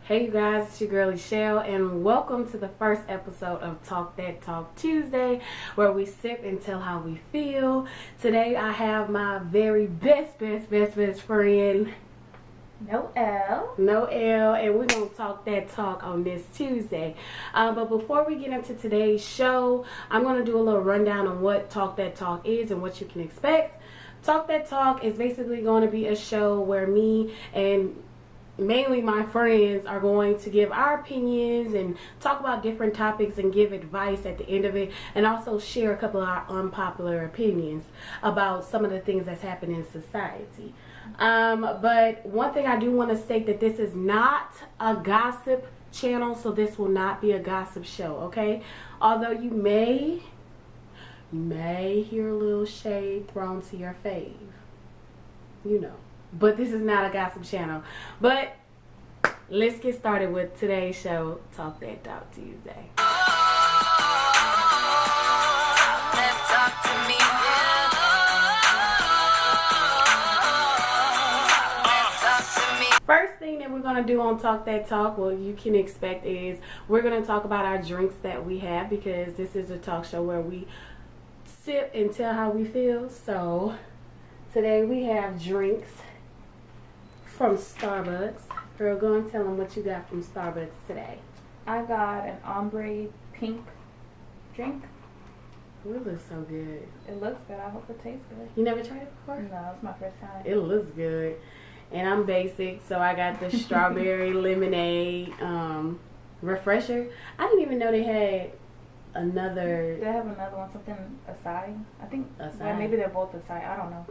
Hey you guys, it's your girl yallllll, and welcome to the first episode of Talk That Talk Tuesday, where we sip and tell how we feel. Today I have my very best friend, Noelle, and we're going to talk that talk on this Tuesday. But before we get into today's show, I'm going to do a little rundown on what Talk That Talk is and what you can expect. Talk That Talk is basically going to be a show where me and mainly my friends are going to give our opinions and talk about different topics and give advice at the end of it, and also share a couple of our unpopular opinions about some of the things that's happening in society. But one thing I do want to state that this is not a gossip channel, so this will not be a gossip show, okay? Although you may hear a little shade thrown to your fave, you know. But this is not a gossip channel. But let's get started with today's show, Talk That Talk Tuesday. First thing that we're going to do on Talk That Talk, well, you can expect, is we're going to talk about our drinks that we have, because this is a talk show where we sip and tell how we feel. So today we have drinks from Starbucks. Girl, go and tell them what you got from Starbucks today. I got an ombre pink drink. Oh, it looks so good. It looks good. I hope it tastes good. You never tried it before? No, it's my first time. It looks good. And I'm basic, so I got the strawberry lemonade refresher. I didn't even know they had another. They have another one, something aside. I think Acai. maybe they're both aside. I don't know.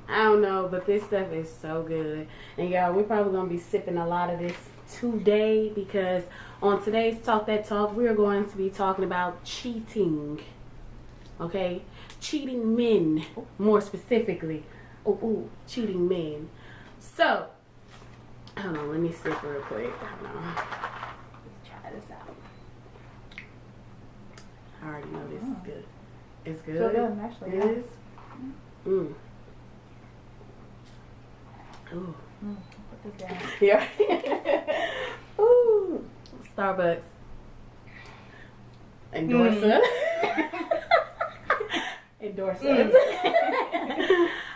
I don't know, but this stuff is so good. And y'all, we're probably gonna be sipping a lot of this today, because on today's Talk That Talk, we are going to be talking about cheating. Okay, cheating men, more specifically. Cheating men. So, hold on, let me sip real quick. Hold on. Let's try this out. I already know this is good. It's good. So good, actually. It is. Ooh. Put this down. Yeah. Ooh. Starbucks. Endorse us. Endorse us.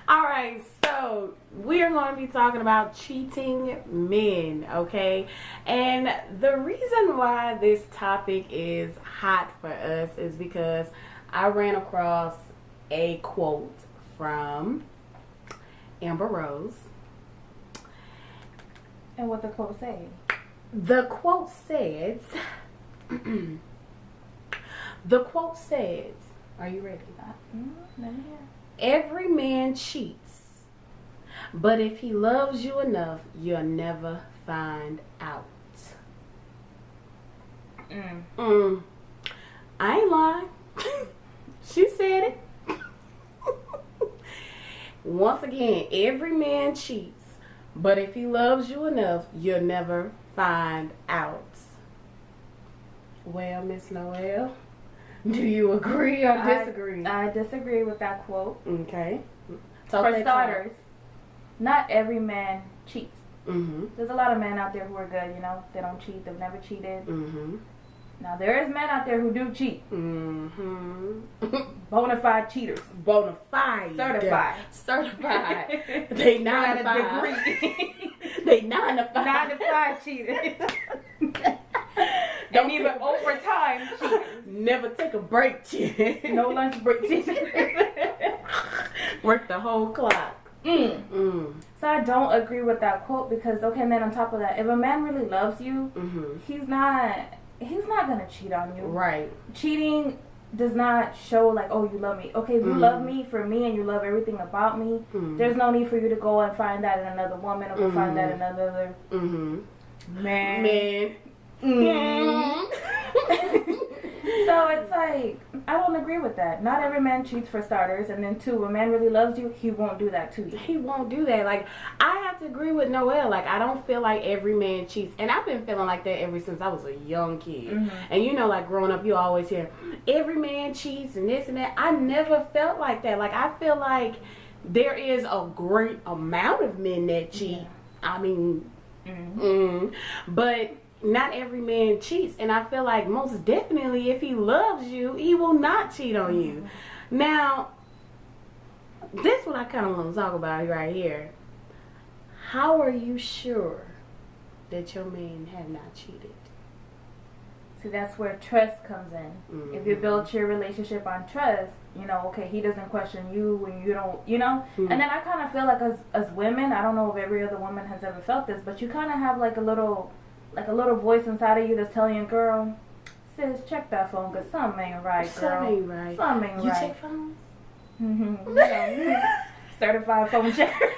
Alright, so we are going to be talking about cheating men, okay? And the reason why this topic is hot for us is because I ran across a quote from Amber Rose. And what the quote say? The quote says, are you ready? Let me hear. Every man cheats, but if he loves you enough, you'll never find out. I ain't lying. She said it. Once again, every man cheats, but if he loves you enough, you'll never find out. Well, Miss Noelle, do you agree or disagree? I disagree with that quote. Okay. For starters, not every man cheats. Mm-hmm. There's a lot of men out there who are good, you know. They don't cheat. They've never cheated. Mm-hmm. Now, there is men out there who do cheat. Mm-hmm. Bona fide cheaters. Bona fide. Certified. They 9 to 5. Degree. They 9 to 5. 9 to 5 cheaters. Don't and even overtime cheaters. Never take a break cheaters. No lunch break cheaters. Work the whole clock. So I don't agree with that quote, because, okay, man, on top of that, if a man really loves you, he's not gonna cheat on you. Right. Cheating does not show like, oh, you love me. Okay, you love me for me and you love everything about me. There's no need for you to go and find that in another woman, or go find that in another man. So it's like, I don't agree with that. Not every man cheats, for starters, and then two, a man really loves you, he won't do that to you. He won't do that. Like, I have to agree with Noelle. Like, I don't feel like every man cheats, and I've been feeling like that ever since I was a young kid. And you know, like, growing up, you always hear every man cheats and this and that. I never felt like that. Like, I feel like there is a great amount of men that cheat. I mean, But not every man cheats, and I feel like most definitely if he loves you, he will not cheat on you. Now, this is what I kind of want to talk about right here. How are you sure that your man have not cheated? See, that's where trust comes in. If you build your relationship on trust, you know, okay, he doesn't question you when you don't, you know. And then I kind of feel like as women, I don't know if every other woman has ever felt this, but you kind of have like a little voice inside of you that's telling you, girl, sis, check that phone because something ain't right, girl. Something ain't right. Something ain't you right. You check phones? Certified phone checker.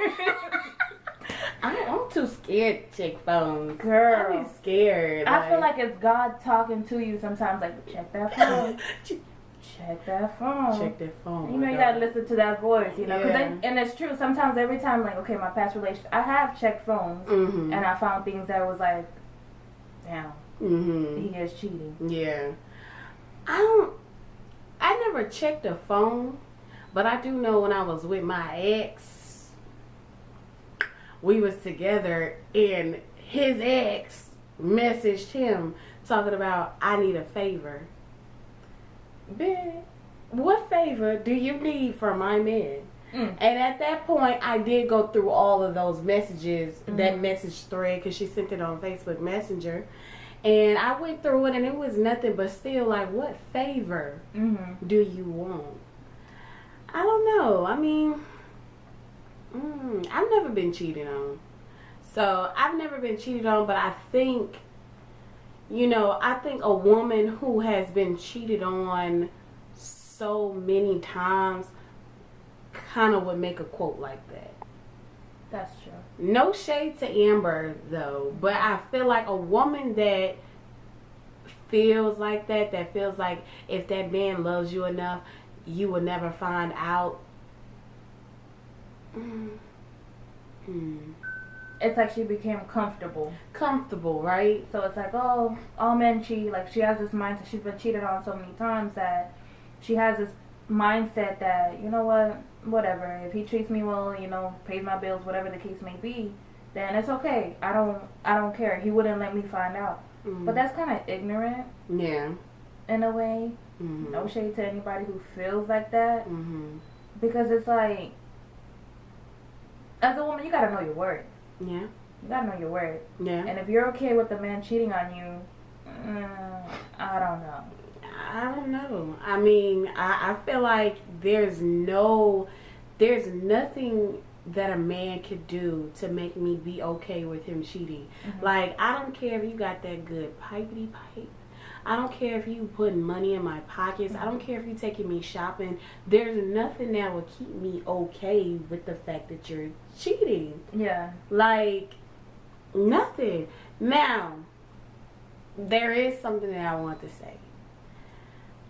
I'm too scared to check phones. Girl. I'm scared. I feel like it's God talking to you sometimes, like, check that phone. Check that phone. Check that phone. You know, you gotta listen to that voice, you know. Yeah. And it's true. Sometimes, every time, like, okay, my past relationship, I have checked phones, and I found things that was like, damn, he is cheating. Yeah. I never checked a phone, but I do know when I was with my ex, we was together, and his ex messaged him talking about, I need a favor. Bitch, what favor do you need from my man? And at that point, I did go through all of those messages, that message thread, because she sent it on Facebook Messenger. And I went through it, and it was nothing but still, like, what favor do you want? I don't know. I mean, I've never been cheated on. So, I've never been cheated on, but I think, you know, I think a woman who has been cheated on so many times kind of would make a quote like that. That's true. No shade to Amber, though, but I feel like a woman that feels like that feels like if that man loves you enough, you will never find out. It's like she became comfortable. Comfortable, right? So it's like, oh, all men cheat. Like, she has this mindset. She's been cheated on so many times that she has this mindset that, you know what, whatever. If he treats me well, you know, pays my bills, whatever the case may be, then it's okay. I don't care. He wouldn't let me find out. But that's kind of ignorant. Yeah. In a way. No shade to anybody who feels like that. Because it's like, as a woman, you gotta know your worth. Yeah. You gotta know your worth. Yeah. And if you're okay with the man cheating on you, I don't know. I don't know. I mean, I feel like there's nothing that a man could do to make me be okay with him cheating. Like, I don't care if you got that good pipety pipe. I don't care if you putting money in my pockets. I don't care if you taking me shopping. There's nothing that will keep me okay with the fact that you're cheating. Yeah. Like, nothing. Now, there is something that I want to say.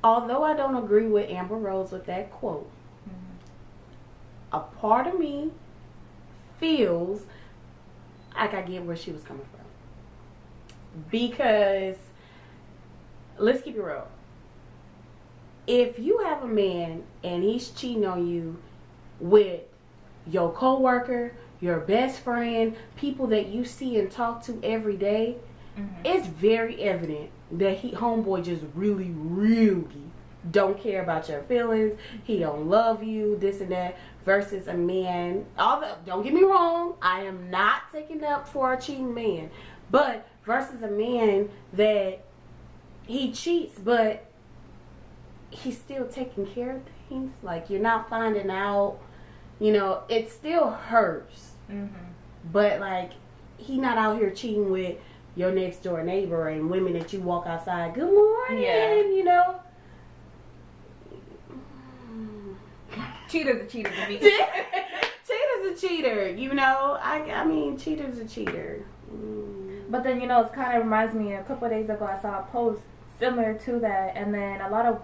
Although I don't agree with Amber Rose with that quote, a part of me feels like I get where she was coming from. Because, let's keep it real. If you have a man and he's cheating on you with your coworker, your best friend, people that you see and talk to every day, it's very evident that homeboy just really, really don't care about your feelings. He don't love you, this and that. Versus a man, don't get me wrong, I am not taking up for a cheating man. But versus a man that he cheats, but he's still taking care of things. Like, you're not finding out, you know, it still hurts. But, like, he not out here cheating with your next door neighbor and women that you walk outside, good morning, you know. Cheater's a cheater to me. Cheater's a cheater, you know. I mean, cheater's a cheater. But then, you know, it kind of reminds me, a couple of days ago I saw a post similar to that, and then a lot of,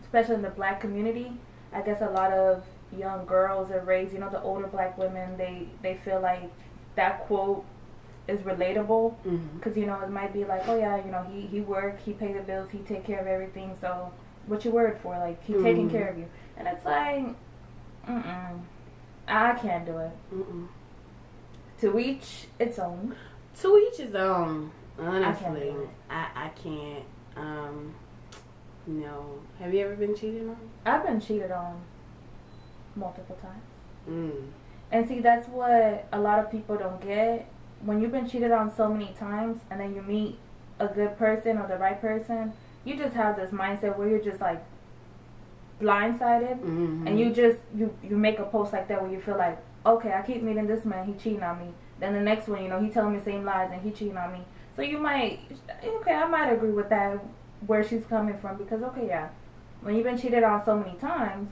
especially in the black community, I guess a lot of young girls are raised, you know, the older black women, they feel like that quote is relatable, because, you know, it might be like, oh yeah, you know, he work, he pay the bills, he take care of everything, so what's your word for? Like, he taking care of you. And it's like, I can't do it. To each its own. To each his own. Honestly, I I can't. No. Have you ever been cheated on? I've been cheated on multiple times. Mm. And see, that's what a lot of people don't get. When you've been cheated on so many times and then you meet a good person or the right person, you just have this mindset where you're just like blindsided. Mm-hmm. And you make a post like that where you feel like, okay, I keep meeting this man, he cheating on me. Then the next one, he telling me the same lies and he cheating on me. So you might, okay, I might agree with that, where she's coming from, because okay, yeah, when you've been cheated on so many times,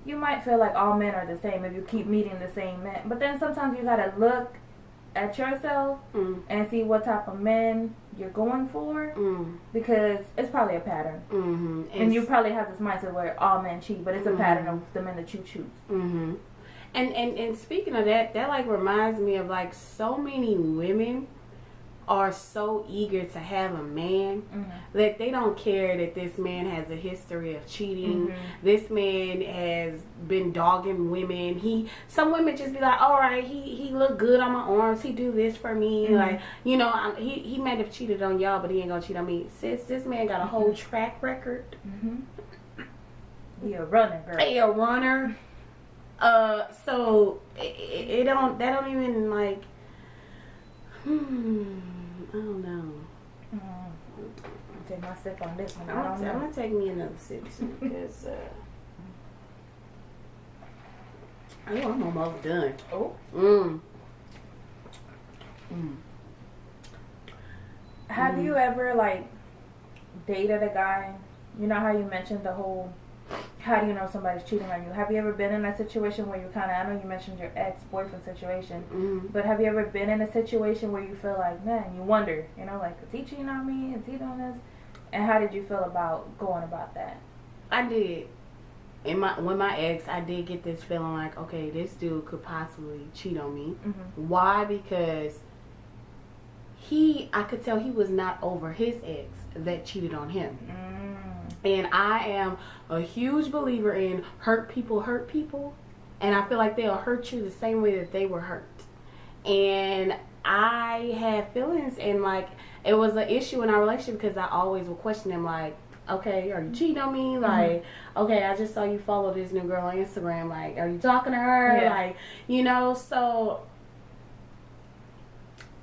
you might feel like all men are the same if you keep meeting the same men. But then sometimes you gotta look at yourself and see what type of men you're going for, because it's probably a pattern. Mm-hmm. And you probably have this mindset where all men cheat, but it's a pattern of the men that you choose. Mm-hmm. And speaking of that like reminds me of like so many women are so eager to have a man that they don't care that this man has a history of cheating. This man has been dogging women. Some women just be like, all right, he look good on my arms. He do this for me. Like, he might have cheated on y'all, but he ain't gonna cheat on me. Sis, this man got a whole track record. He a runner, girl. He a runner. So that don't even like. I don't know. Take my sip on this one. I'm gonna take me another sip too, because I'm almost done. Oh. Have you ever like dated a guy? You know how you mentioned the whole, how do you know somebody's cheating on you? Have you ever been in a situation where you kind of, I know you mentioned your ex-boyfriend situation, but have you ever been in a situation where you feel like, man, you wonder, like, is he cheating on me? Is he doing this? And how did you feel about going about that? I did. With my ex, I did get this feeling like, okay, this dude could possibly cheat on me. Why? Because I could tell he was not over his ex that cheated on him. And I am a huge believer in hurt people, and I feel like they'll hurt you the same way that they were hurt. And I had feelings, and like it was an issue in our relationship because I always would question him, like, okay, are you cheating on me? Like, okay, I just saw you follow this new girl on Instagram. Like, are you talking to her? Like, so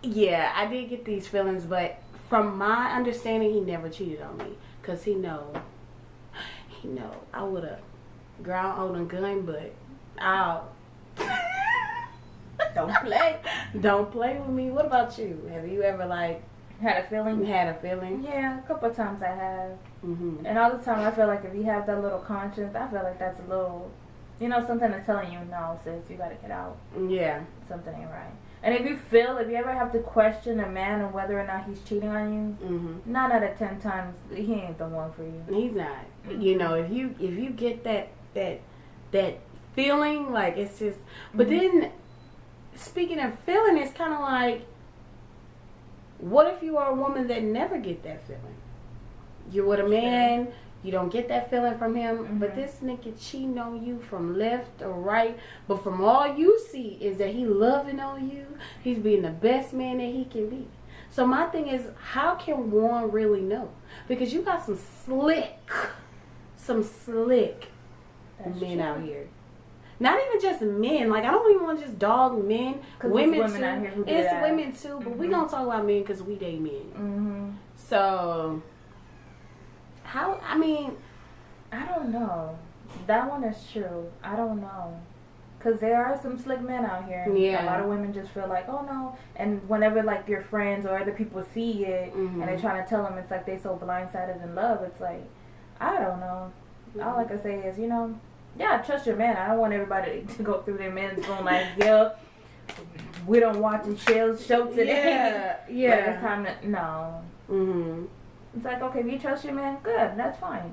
yeah, I did get these feelings, but from my understanding, he never cheated on me. Because he know I would have ground old and gun, but I'll don't play with me. What about you? Have you ever like had a feeling? Yeah, a couple of times I have. And all the time I feel like if you have that little conscience, I feel like that's a little, something that's telling you, no, sis, you gotta get out. Yeah, something ain't right. And if you ever have to question a man on whether or not he's cheating on you, 9 out of 10 times he ain't the one for you. He's not. If you get that feeling, like it's just. But then, speaking of feeling, it's kind of like, what if you are a woman that never get that feeling? You're with a man. You don't get that feeling from him, but this nigga cheating on you from left or right. But from all you see is that he loving on you. He's being the best man that he can be. So my thing is, how can one really know? Because you got some slick men out here. Not even just men. Like, I don't even want to just dog men. Women too. Out here who do it's that. Women too, but we gonna talk about men because we date men. So. I don't know. That one is true. I don't know. Because there are some slick men out here. And a lot of women just feel like, oh no. And whenever like your friends or other people see it and they're trying to tell them, it's like they so blindsided in love. It's like, I don't know. All I can say is, trust your man. I don't want everybody to go through their men's phone like, we don't watch the show today. Yeah. But it's time to, no. It's like, okay, if you trust your man, good, that's fine.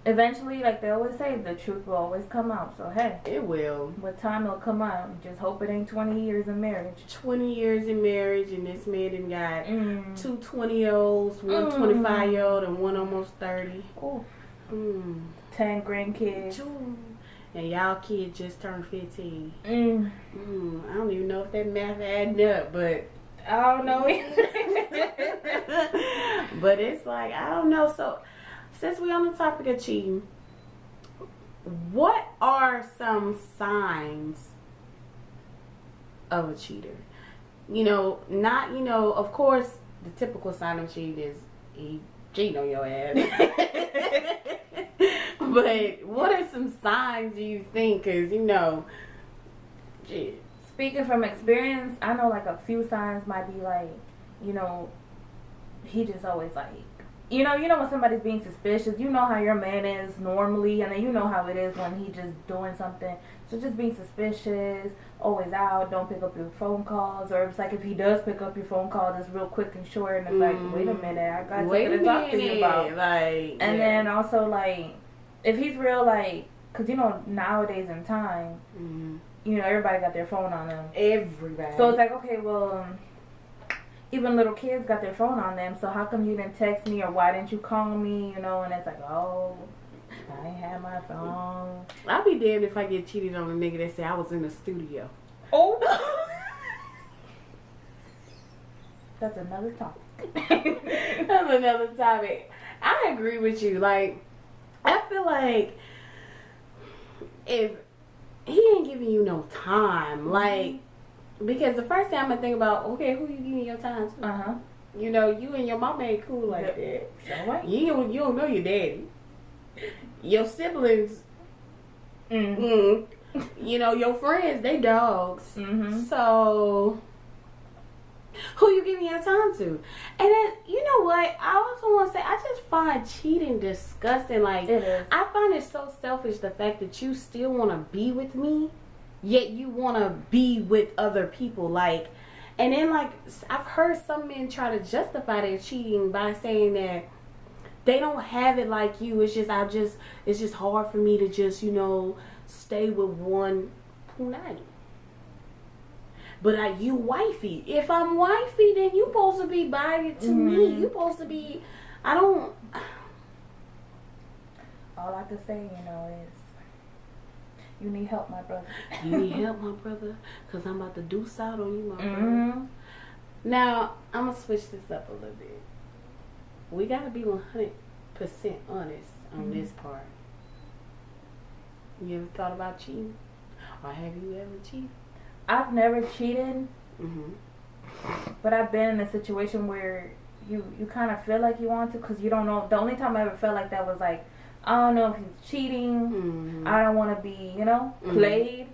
Eventually, like they always say, the truth will always come out. So, hey. It will. With time, it'll come out. Just hope it ain't 20 years in marriage. 20 yeyears in marriage, and this man done got 2 20-year-olds, one 25-year-old, and one almost 30. Ooh. 10 grandkids. And y'all kid just turned 15. I don't even know if that math adding up, but I don't know. But it's like, I don't know. So, since we're on the topic of cheating, what are some signs of a cheater? You know, not, you know, of course, the typical sign of cheating is he cheating on your ass. But what are some signs do you think? Because, you know, shit. Speaking from experience, I know like a few signs might be like, you know, he just always like, you know when somebody's being suspicious, you know how your man is normally, and then you know how it is when he just doing something. So just being suspicious, always out, don't pick up your phone calls, or it's like if he does pick up your phone calls, it's real quick and short, and it's like, wait a minute, I got something to talk to you about. Like, and then also like, if he's real, like, cause you know nowadays in time, you know everybody got their phone on them. Everybody. So it's like, okay, well. Even little kids got their phone on them, so how come you didn't text me, or why didn't you call me, you know? And it's like, oh, I ain't had my phone. I'll be damned if I get cheated on a nigga that say I was in the studio. Oh. That's another topic. That's another topic. I agree with you. Like, I feel like if he ain't giving you no time, like, because the first thing I'm gonna think about, okay, who you giving your time to? You know, you and your mama ain't cool like that. Right. You don't know your daddy. Your siblings, you know, your friends, they dogs. So, who you giving your time to? And then, you know what? I also want to say, I just find cheating disgusting. Like, it is. I find it so selfish, the fact that you still want to be with me, yet you want to be with other people. Like, and then, like, I've heard some men try to justify their cheating by saying that they don't have it like you. It's just hard for me to just, you know, stay with one punani. But you wifey. If I'm wifey, then you supposed to be buying to me. You supposed to be, I don't. All I can say, you know, is you need help, my brother. You need help, my brother, because I'm about to deuce out on you, my brother. Now, I'm going to switch this up a little bit. We got to be 100% honest on this part. You ever thought about cheating? Or have you ever cheated? I've never cheated, but I've been in a situation where you kind of feel like you want to, because you don't know. The only time I ever felt like that was like, I don't know if he's cheating. I don't want to be, you know, played.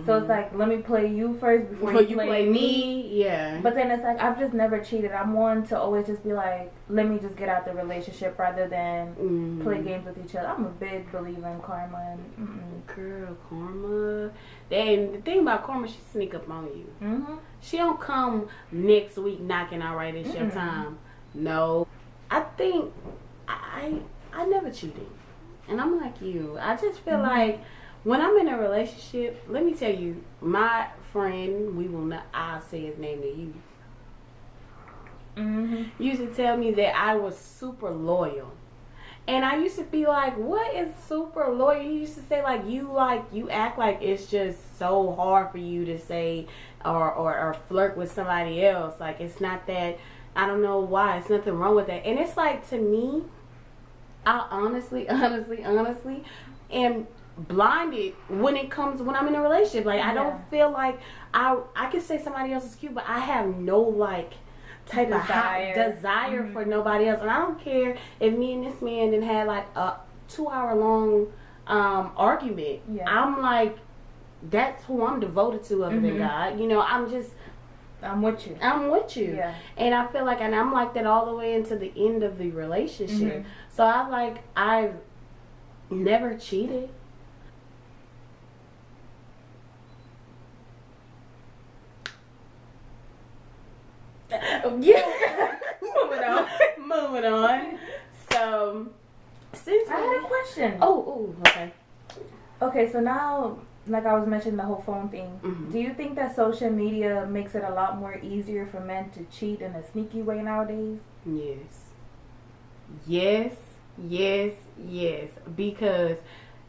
So it's like, let me play you first before you play me. Yeah. But then it's like, I've just never cheated. I'm one to always just be like, let me just get out the relationship rather than play games with each other. I'm a big believer in karma. And, Girl, karma. And the thing about karma, she sneak up on you. She don't come next week knocking out right, it's your time. No. I think I never cheated. And I'm like you. I just feel like when I'm in a relationship, let me tell you, my friend, I'll say his name to you. Used to tell me that I was super loyal. And I used to be like, what is super loyal? He used to say you act like it's just so hard for you to say or flirt with somebody else. Like, it's not that, I don't know why. It's nothing wrong with that. And it's like, to me, I honestly am blinded when I'm in a relationship. Like, I don't feel like I can say somebody else is cute, but I have no like type of desire for nobody else. And I don't care if me and this man then had like a 2-hour long argument. I'm like, that's who I'm devoted to other than God. You know, I'm with you. Yeah. And I feel like, and I'm like that all the way into the end of the relationship. So I've never cheated. Moving on. So, since I had a question. Okay. Okay, so now, like I was mentioning the whole phone thing, do you think that social media makes it a lot more easier for men to cheat in a sneaky way nowadays? Yes. Because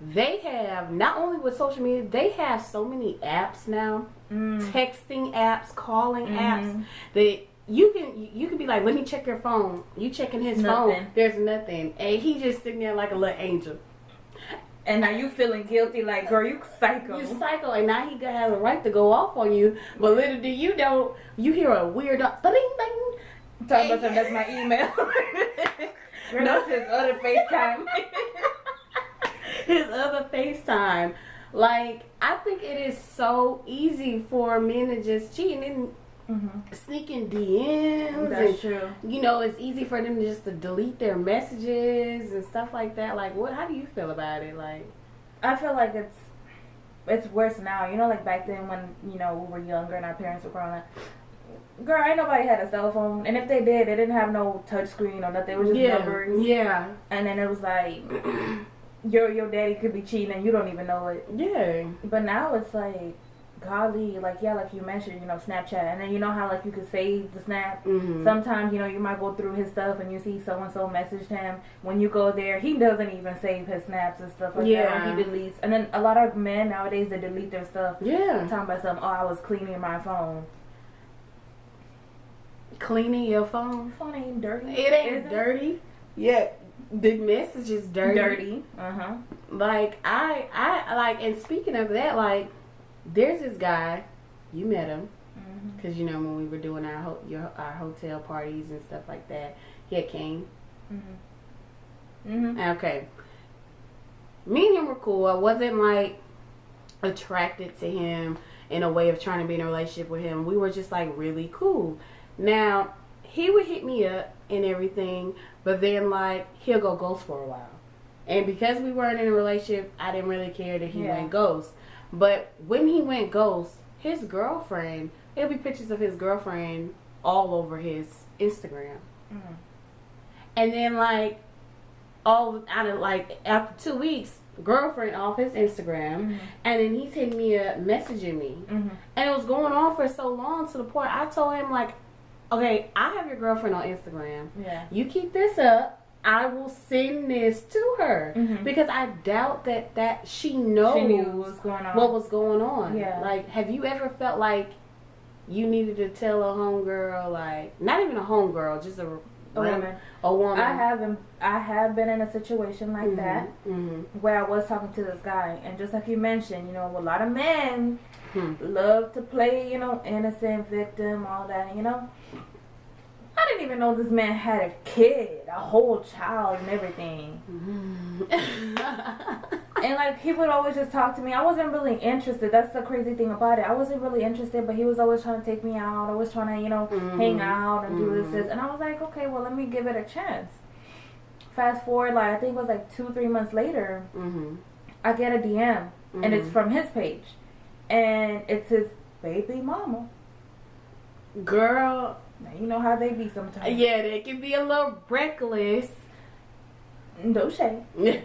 they have, not only with social media, they have so many apps now, texting apps, calling apps, that you can be like, let me check your phone. You checking his phone. There's nothing. And he just sitting there like a little angel. And now you feeling guilty like, girl, you psycho. You psycho. And now he has a right to go off on you. But little do you know, you hear a weird ding ding. Talking about that's my email. Girl, that's his other FaceTime. His other FaceTime. Like, I think it is so easy for men to just cheat and sneaking DMs. That's true. You know, it's easy for them just to delete their messages and stuff like that. Like, how do you feel about it? Like, I feel like it's worse now. You know, like back then when, you know, we were younger and our parents were growing up. Girl, ain't nobody had a cell phone. And if they did, they didn't have no touch screen or nothing. It was just numbers. Yeah. And then it was like, your daddy could be cheating and you don't even know it. Yeah. But now it's like, golly, like, yeah, like you mentioned, you know, Snapchat. And then you know how, like, you could save the snap. Sometimes, you know, you might go through his stuff and you see so-and-so messaged him. When you go there, he doesn't even save his snaps and stuff like that. Or he deletes. And then a lot of men nowadays, they delete their stuff. Yeah. Talking about something, I was cleaning my phone. Cleaning your phone? Phone ain't dirty. It ain't dirty. Yeah. The message is dirty. Like, I like, and speaking of that, like, there's this guy, you met him, because, you know, when we were doing our hotel parties and stuff like that, he had came. Okay. Me and him were cool. I wasn't, like, attracted to him in a way of trying to be in a relationship with him. We were just, like, really cool. Now, he would hit me up and everything, but then, like, he'll go ghost for a while. And because we weren't in a relationship, I didn't really care that he went ghost. But when he went ghost, his girlfriend, there'll be pictures of his girlfriend all over his Instagram. And then, like, after 2 weeks, girlfriend off his Instagram, and then he's hitting me up, messaging me. And it was going on for so long to the point I told him, like, okay, I have your girlfriend on Instagram. Yeah. You keep this up, I will send this to her. Because I doubt that she knows what was going on. Yeah. Like, have you ever felt like you needed to tell a homegirl, like, not even a homegirl, just a woman. I have been in a situation like that where I was talking to this guy, and just like you mentioned, you know, a lot of men love to play, you know, innocent victim, all that, you know. I didn't even know this man had a kid, a whole child and everything. And like, he would always just talk to me. I wasn't really interested. That's the crazy thing about it. I wasn't really interested, but he was always trying to take me out, always trying to, you know, hang out and do this. And I was like, okay, well, let me give it a chance. Fast forward, like, I think it was like 2-3 months later, I get a DM, and it's from his page. And it's his baby mama. Girl. Now, you know how they be sometimes. Yeah, they can be a little reckless. No shade. So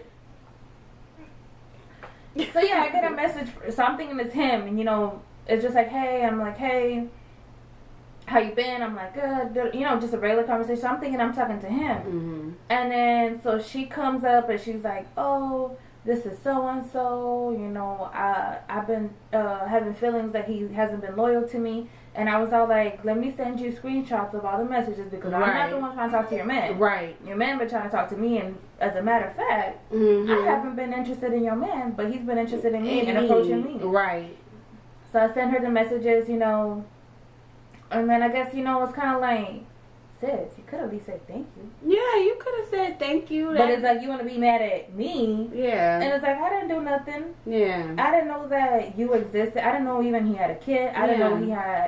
yeah, I get a message. So I'm thinking it's him, and you know, it's just like, hey. I'm like, hey, how you been? I'm like, good. You know, just a regular conversation. So I'm thinking I'm talking to him. And then so she comes up and she's like, oh, this is so and so. You know, I've been having feelings that he hasn't been loyal to me. And I was all like, let me send you screenshots of all the messages, because I'm not the one trying to talk to your man. Right. Your man been trying to talk to me, and as a matter of fact, I haven't been interested in your man, but he's been interested in me and approaching me. Right. So I sent her the messages, you know, and then I guess, you know, it's kind of like, sis, you could at least say thank you. Yeah, you could have said thank you. But it's like, you want to be mad at me. Yeah. And it's like, I didn't do nothing. Yeah. I didn't know that you existed. I didn't know even he had a kid. I didn't know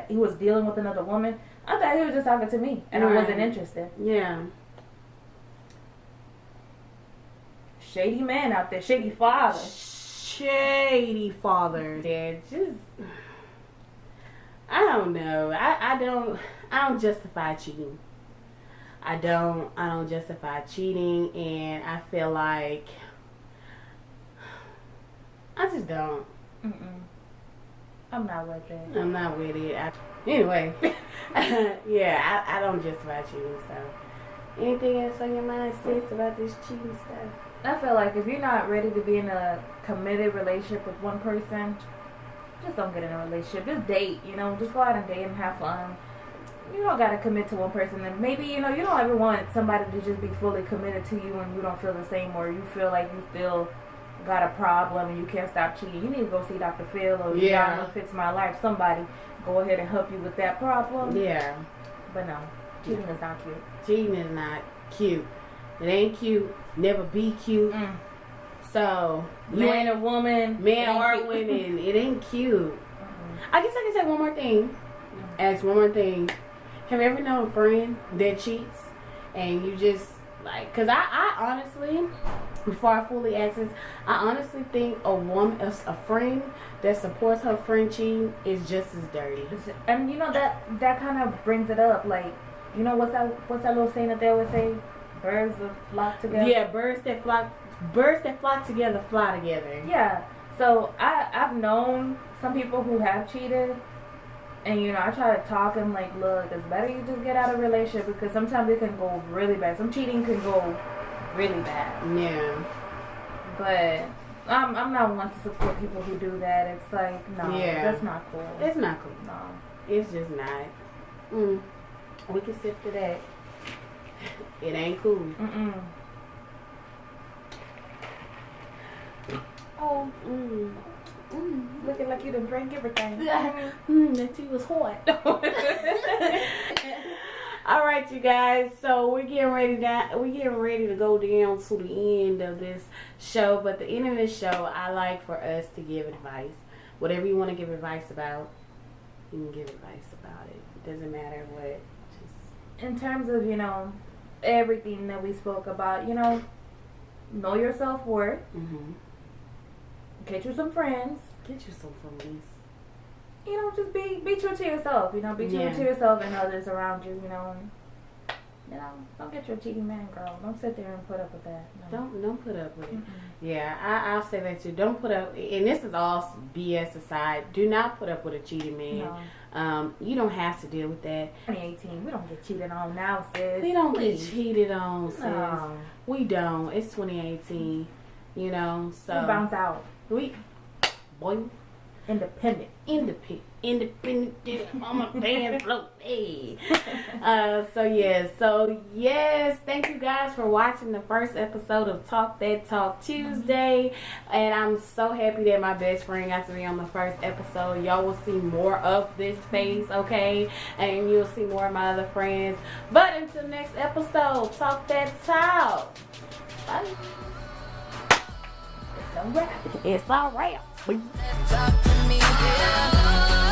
he was dealing with another woman. I thought he was just talking to me, and I wasn't interested. Yeah. Shady man out there. Shady father. Shady father. Yeah, just, I don't know. I don't justify cheating. I don't justify cheating, and I feel like I just don't. I'm not with it. I'm not with it. Anyway, yeah, I don't justify cheating. So, anything else on your mind, sis, about this cheating stuff? I feel like if you're not ready to be in a committed relationship with one person, just don't get in a relationship. Just date, you know. Just go out and date and have fun. you don't gotta commit to one person. And maybe, you don't ever want somebody to just be fully committed to you and you don't feel the same, or you feel like you still got a problem and you can't stop cheating. You need to go see Dr. Phil or Yana Fits My Life. Somebody go ahead and help you with that problem. Yeah. But no, cheating is not cute. Cheating is not cute. It ain't cute. Never be cute. So, Man or woman. Man or women. It ain't cute. I guess I can say one more thing. Ask one more thing. Have you ever known a friend that cheats and you just like, cause I honestly, before I fully ask this, I honestly think a woman, a friend that supports her friend cheating is just as dirty. And that kind of brings it up. Like, what's that little saying that they always say? Birds that flock together. Yeah, birds that flock together fly together. Yeah. So I've known some people who have cheated. And, I try to talk and, like, look, it's better you just get out of a relationship because sometimes it can go really bad. Some cheating can go really bad. Yeah. But I'm not one to support people who do that. It's like, no, that's not cool. It's not cool. No. It's just not. We can sit for that. It ain't cool. Oh, looking like you done drank everything. That tea was hot. All right, you guys. So we're getting ready to go down to the end of this show. But the end of this show, I like for us to give advice. Whatever you want to give advice about, you can give advice about it. It doesn't matter what. Just in terms of everything that we spoke about, know your self-worth. Get you some friends. Get you some friends. Just be true to yourself. Be true to yourself and others around you. Don't get your cheating man, girl. Don't sit there and put up with that. No. Don't put up with it. Yeah, I'll say that too. Don't put up. And this is all BS aside. Do not put up with a cheating man. No. You don't have to deal with that. 2018. We don't get cheated on now, sis. We don't get cheated on, sis. No. We don't. It's 2018. So we bounce out. Boy, independent on my dance floor. Hey. So yes, thank you guys for watching the first episode of Talk That Talk Tuesday, and I'm so happy that my best friend got to be on the first episode. Y'all will see more of this face, okay, and you'll see more of my other friends. But until next episode, Talk That Talk. Bye. It's a wrap. Talk to me, yeah.